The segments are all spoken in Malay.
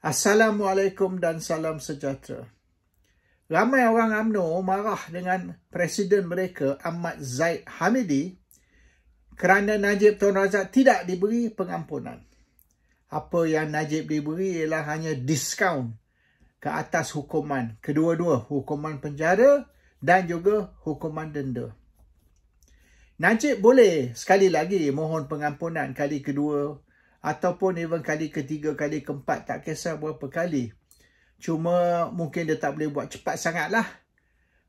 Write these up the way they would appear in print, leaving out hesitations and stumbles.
Assalamualaikum dan salam sejahtera. Ramai orang UMNO marah dengan Presiden mereka Ahmad Zahid Hamidi kerana Najib Tun Razak tidak diberi pengampunan. Apa yang Najib diberi ialah hanya diskaun ke atas hukuman. Kedua-dua, hukuman penjara dan juga hukuman denda. Najib boleh sekali lagi mohon pengampunan kali kedua ataupun even kali ketiga, kali keempat, tak kisah berapa kali. Cuma mungkin dia tak boleh buat cepat sangatlah.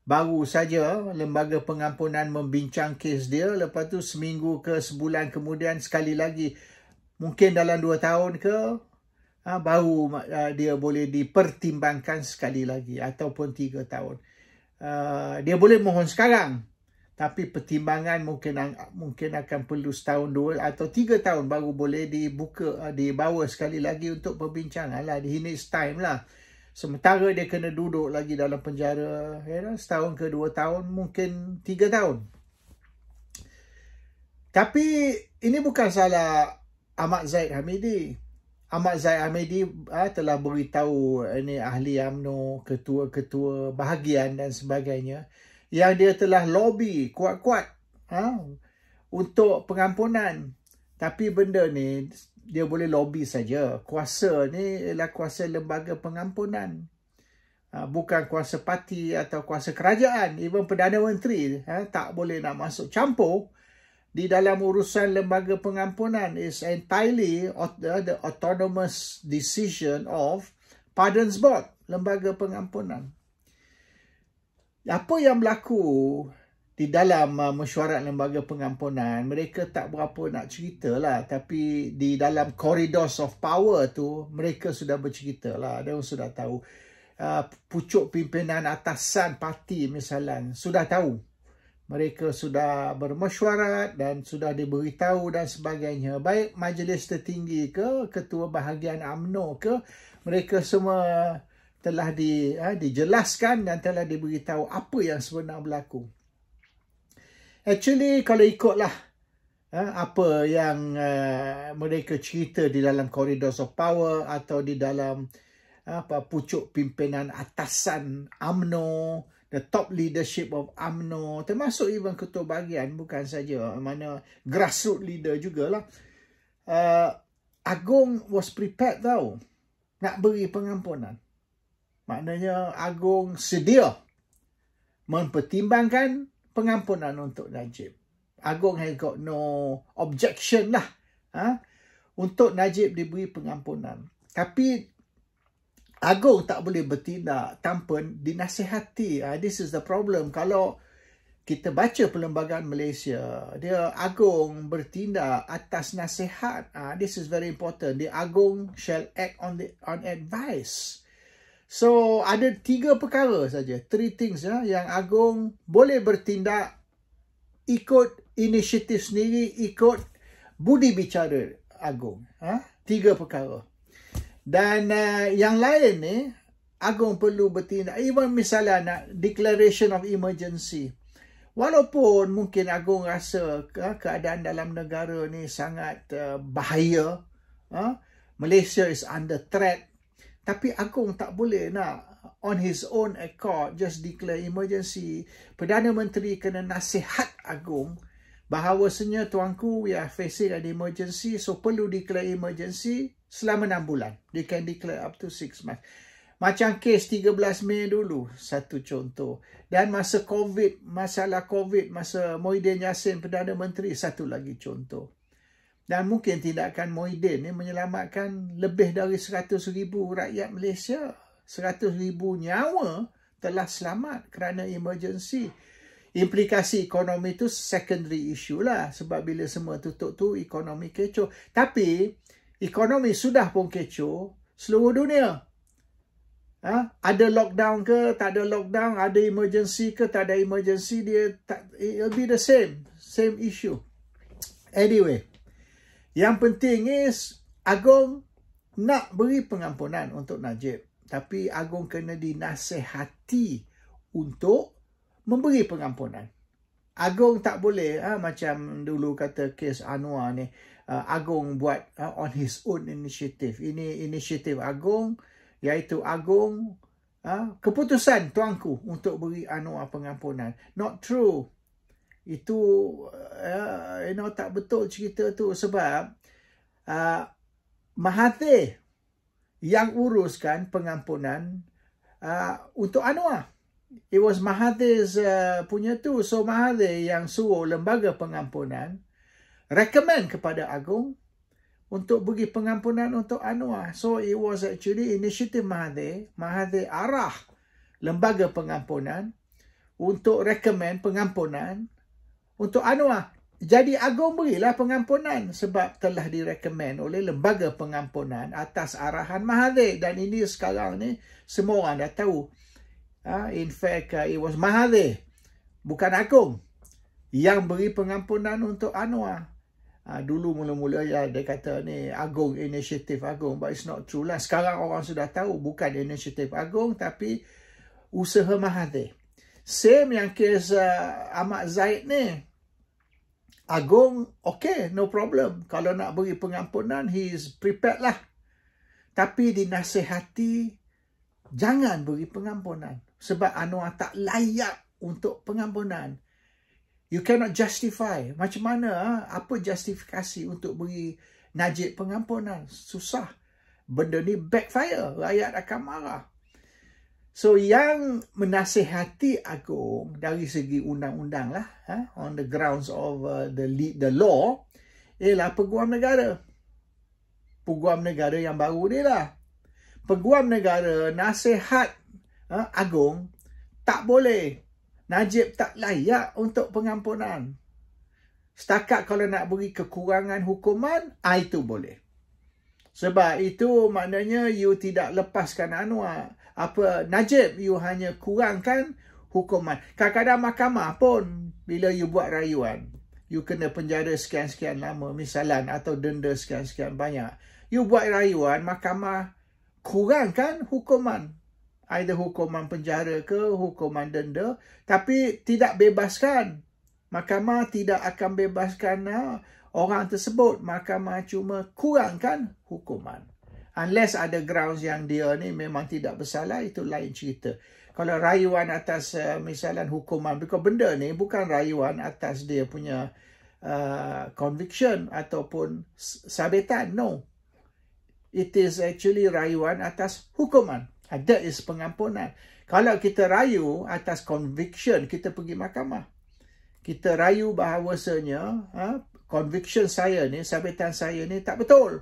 Baru saja lembaga pengampunan membincang kes dia, lepas tu seminggu ke sebulan kemudian sekali lagi. Mungkin dalam 2 tahun ke, baru dia boleh dipertimbangkan sekali lagi ataupun 3 tahun. Dia boleh mohon sekarang. Tapi pertimbangan mungkin akan perlu setahun, 2 atau 3 tahun baru boleh dibawa sekali lagi untuk perbincangan lah. He needs time lah. Sementara dia kena duduk lagi dalam penjara, setahun ke 2 tahun, mungkin 3 tahun. Tapi ini bukan salah Ahmad Zahid Hamidi. Ahmad Zahid Hamidi telah beritahu ini ahli UMNO, ketua-ketua bahagian dan sebagainya, yang dia telah lobby kuat-kuat untuk pengampunan. Tapi benda ni dia boleh lobby saja. Kuasa ni ialah kuasa lembaga pengampunan. Bukan kuasa parti atau kuasa kerajaan. Even Perdana Menteri tak boleh nak masuk campur di dalam urusan lembaga pengampunan. Is entirely the autonomous decision of Pardons Board, lembaga pengampunan. Apa yang berlaku di dalam mesyuarat lembaga pengampunan, mereka tak berapa nak cerita lah. Tapi di dalam corridors of power tu, mereka sudah bercerita lah. Dia sudah tahu. Pucuk pimpinan atasan parti misalnya, sudah tahu. Mereka sudah bermesyuarat dan sudah diberitahu dan sebagainya. Baik majlis tertinggi ke, ketua bahagian UMNO ke, mereka semua telah dijelaskan dan telah diberitahu apa yang sebenar berlaku. Actually, kalau ikutlah apa yang mereka cerita di dalam corridors of power atau di dalam pucuk pimpinan atasan UMNO, the top leadership of UMNO, termasuk even ketua bahagian, bukan saja mana grassroots leader jugalah. Agong was prepared tau nak beri pengampunan. Maknanya Agong sedia mempertimbangkan pengampunan untuk Najib. Agong has got no objection lah untuk Najib diberi pengampunan. Tapi Agong tak boleh bertindak tanpa dinasihati. This is the problem. Kalau kita baca Perlembagaan Malaysia, dia Agong bertindak atas nasihat. This is very important. The Agong shall act on advice. So, ada 3 perkara saja. 3 things yang Agong boleh bertindak ikut inisiatif sendiri, ikut budi bicara Agong. 3 perkara. Dan yang lain ni, Agong perlu bertindak. Even misalnya nak declaration of emergency. Walaupun mungkin Agong rasa keadaan dalam negara ni sangat bahaya. Malaysia is under threat. Tapi Agong tak boleh nak on his own accord just declare emergency. Perdana Menteri kena nasihat Agong bahawasanya, tuanku, we are facing an emergency, so perlu declare emergency selama 6 bulan. They can declare up to 6 months. Macam kes 13 Mei dulu, satu contoh. Dan masa COVID, masalah COVID, masa Muhyiddin Yassin Perdana Menteri, satu lagi contoh. Dan mungkin tindakan Muhyiddin ni menyelamatkan lebih dari 100,000 rakyat Malaysia. 100,000 nyawa telah selamat kerana emergency. Implikasi ekonomi tu secondary issue lah. Sebab bila semua tutup tu, ekonomi kecoh. Tapi, ekonomi sudah pun kecoh seluruh dunia. Ada lockdown ke, tak ada lockdown, ada emergency ke, tak ada emergency, it'll be the same issue. Anyway, yang penting is Agong nak beri pengampunan untuk Najib. Tapi Agong kena dinasihati untuk memberi pengampunan. Agong tak boleh macam dulu kata kes Anwar ni. Agong buat on his own initiative. Ini inisiatif Agong, iaitu Agong keputusan tuanku untuk beri anugerah pengampunan. Not true. Itu tak betul cerita tu, sebab Mahathir yang uruskan pengampunan untuk anugerah. It was Mahathir's punya tu. So Mahathir yang suruh lembaga pengampunan recommend kepada Agong untuk bagi pengampunan untuk anugerah. So it was actually initiative Mahathir. Mahathir arah lembaga pengampunan untuk recommend pengampunan untuk anugerah. Jadi Agong berilah pengampunan sebab telah direkomend oleh lembaga pengampunan atas arahan Mahathir. Dan ini sekarang ni semua orang dah tahu. In fact, it was Mahathir, bukan Agong, yang beri pengampunan untuk anugerah. Dulu mula-mula dia kata ni Agong, inisiatif Agong, but it's not true lah. Sekarang orang sudah tahu bukan inisiatif Agong tapi usaha Mahathir. Same yang kes Ahmad Zahid ni. Agong, okay, no problem. Kalau nak beri pengampunan, he is prepared lah. Tapi dinasihati, jangan beri pengampunan. Sebab anugerah tak layak untuk pengampunan. You cannot justify. Macam mana? Apa justifikasi untuk beri Najib pengampunan? Susah. Benda ni backfire. Rakyat akan marah. So, yang menasihati Agong dari segi undang-undang lah, on the grounds of the law, ialah Peguam Negara. Peguam Negara yang baru ni lah. Peguam Negara nasihat Agong, tak boleh. Najib tak layak untuk pengampunan. Setakat kalau nak beri kekurangan hukuman, itu boleh. Sebab itu maknanya you tidak lepaskan Najib, you hanya kurangkan hukuman. Kadang-kadang mahkamah pun, bila you buat rayuan, you kena penjara sekian-sekian lama, misalan, atau denda sekian-sekian banyak. You buat rayuan, mahkamah kurangkan hukuman. Either hukuman penjara ke, hukuman denda. Tapi tidak bebaskan. Mahkamah tidak akan bebaskan orang tersebut. Mahkamah cuma kurangkan hukuman. Unless ada grounds yang dia ni memang tidak bersalah, itu lain cerita. Kalau rayuan atas misalan hukuman, because benda ni bukan rayuan atas dia punya conviction ataupun sabitan. No. It is actually rayuan atas hukuman. That is pengampunan. Kalau kita rayu atas conviction, kita pergi mahkamah. Kita rayu bahawasanya conviction saya ni, sabitan saya ni tak betul.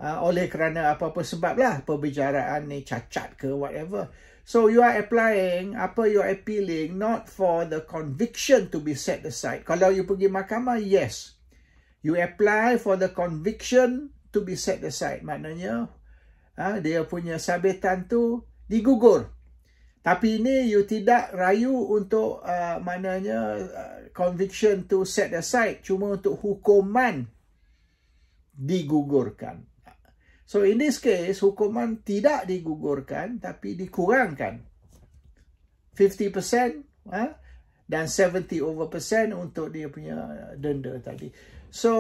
Oleh kerana apa-apa sebab lah, perbicaraan ni cacat ke whatever. So you are applying, you are appealing not for the conviction to be set aside. Kalau you pergi mahkamah, yes. You apply for the conviction to be set aside. Maknanya dia punya sabitan tu digugur. Tapi ini you tidak rayu untuk conviction to set aside, cuma untuk hukuman digugurkan. So in this case, hukuman tidak digugurkan tapi dikurangkan 50% dan 70% untuk dia punya denda tadi. So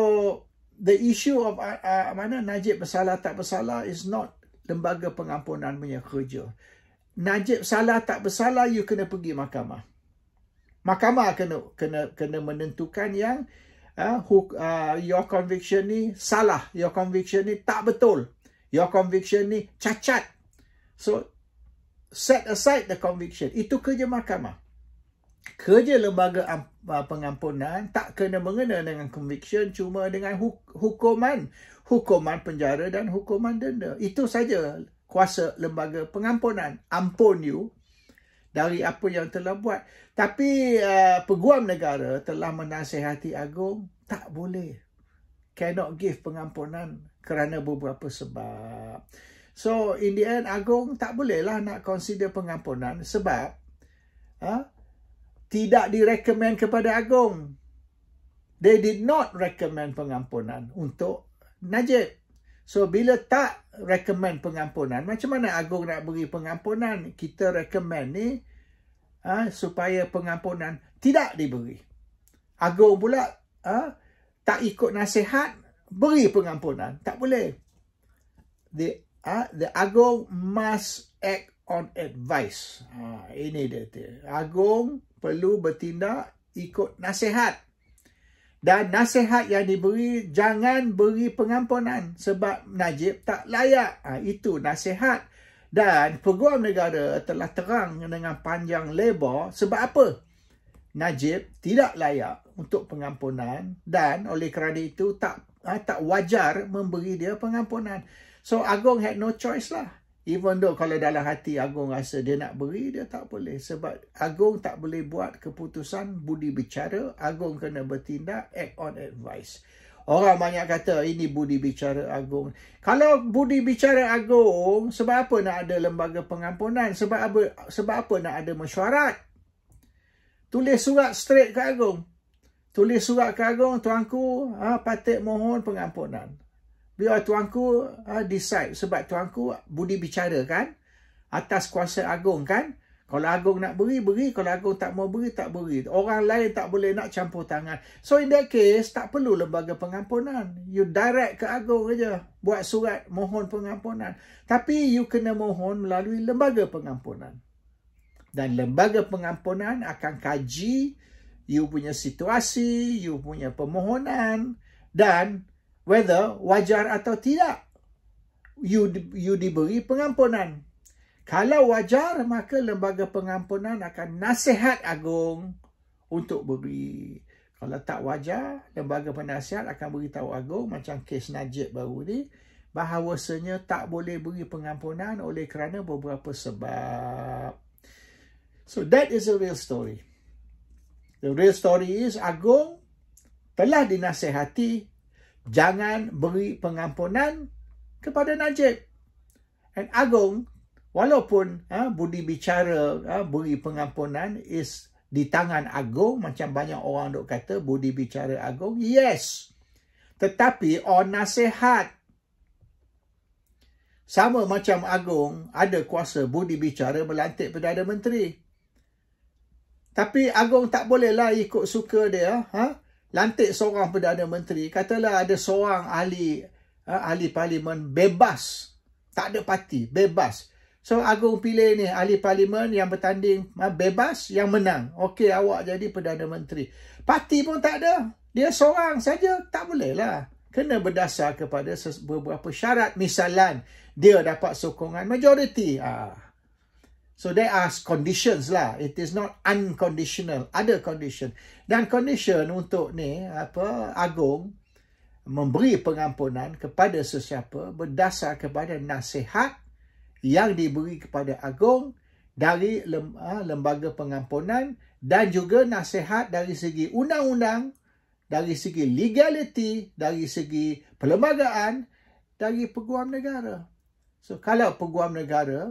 the issue of Najib bersalah tak bersalah is not lembaga pengampunan punya kerja. Najib salah tak bersalah, you kena pergi mahkamah. Mahkamah kena menentukan yang your conviction ni salah, your conviction ni tak betul, your conviction ni cacat. So set aside the conviction. Itu kerja mahkamah. Kerja lembaga pengampunan tak kena mengena dengan conviction, cuma dengan hukuman penjara dan hukuman denda. Itu saja kuasa lembaga pengampunan. Ampun you dari apa yang telah buat. Tapi Peguam Negara telah menasihati Agong, tak boleh. Cannot give pengampunan kerana beberapa sebab. So in the end, Agong tak bolehlah nak consider pengampunan sebab tidak direkomend kepada Agong. They did not recommend pengampunan untuk Najib. So bila tak recommend pengampunan, macam mana Agong nak beri pengampunan? Kita recommend ni supaya pengampunan tidak diberi. Agong pula tak ikut nasihat, beri pengampunan. Tak boleh. The Agong must act on advice. Ini dia. Agong perlu bertindak ikut nasihat. Dan nasihat yang diberi, jangan beri pengampunan sebab Najib tak layak. Itu nasihat. Dan Peguam Negara telah terang dengan panjang lebar sebab apa? Najib tidak layak untuk pengampunan dan oleh kerana itu tak wajar memberi dia pengampunan. So Agong had no choice lah. Even though kalau dalam hati Agong rasa dia nak beri, dia tak boleh. Sebab Agong tak boleh buat keputusan budi bicara. Agong kena bertindak, act on advice. Orang banyak kata ini budi bicara Agong. Kalau budi bicara Agong, sebab apa nak ada lembaga pengampunan? Sebab apa nak ada mesyuarat? Tulis surat straight ke Agong. Tulis surat ke Agong, tuanku patut mohon pengampunan. Biar tuanku decide. Sebab tuanku budi bicara kan. Atas kuasa Agong kan. Kalau Agong nak beri, beri. Kalau Agong tak mau beri, tak beri. Orang lain tak boleh nak campur tangan. So in that case, tak perlu lembaga pengampunan. You direct ke Agong aja. Buat surat mohon pengampunan. Tapi you kena mohon melalui lembaga pengampunan. Dan lembaga pengampunan akan kaji you punya situasi, you punya permohonan. Dan whether wajar atau tidak you diberi pengampunan. Kalau wajar, maka lembaga pengampunan akan nasihat Agong untuk beri. Kalau tak wajar, lembaga penasihat akan beritahu Agong, macam kes Najib baru ni, bahawasanya tak boleh beri pengampunan oleh kerana beberapa sebab. So that is a real story. The real story is Agong telah dinasihati jangan beri pengampunan kepada Najib. And Agong, walaupun budi bicara beri pengampunan is di tangan Agong, macam banyak orang duk kata budi bicara Agong, yes. Tetapi on nasihat. Sama macam Agong ada kuasa budi bicara melantik Perdana Menteri. Tapi Agong tak bolehlah ikut suka dia, lantik seorang Perdana Menteri. Katalah ada seorang ahli parlimen bebas. Tak ada parti, bebas. So Agong pilih ni ahli parlimen yang bertanding bebas, yang menang. Okey, awak jadi Perdana Menteri. Parti pun tak ada. Dia seorang saja, tak boleh lah. Kena berdasar kepada beberapa syarat. Misalan, dia dapat sokongan majoriti. So there are conditions lah. It is not unconditional. Ada condition. Dan condition untuk ni Agong memberi pengampunan kepada sesiapa berdasar kepada nasihat yang diberi kepada Agong dari lembaga pengampunan dan juga nasihat dari segi undang-undang, dari segi legality, dari segi perlembagaan, dari Peguam Negara. So kalau Peguam Negara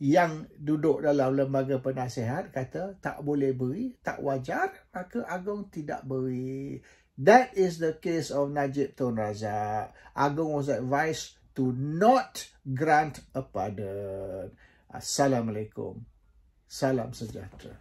yang duduk dalam lembaga penasihat kata tak boleh beri, tak wajar, maka Agong tidak beri. That is the case of Najib Tun Razak. Agong was advised to not grant a pardon. Assalamualaikum. Salam sejahtera.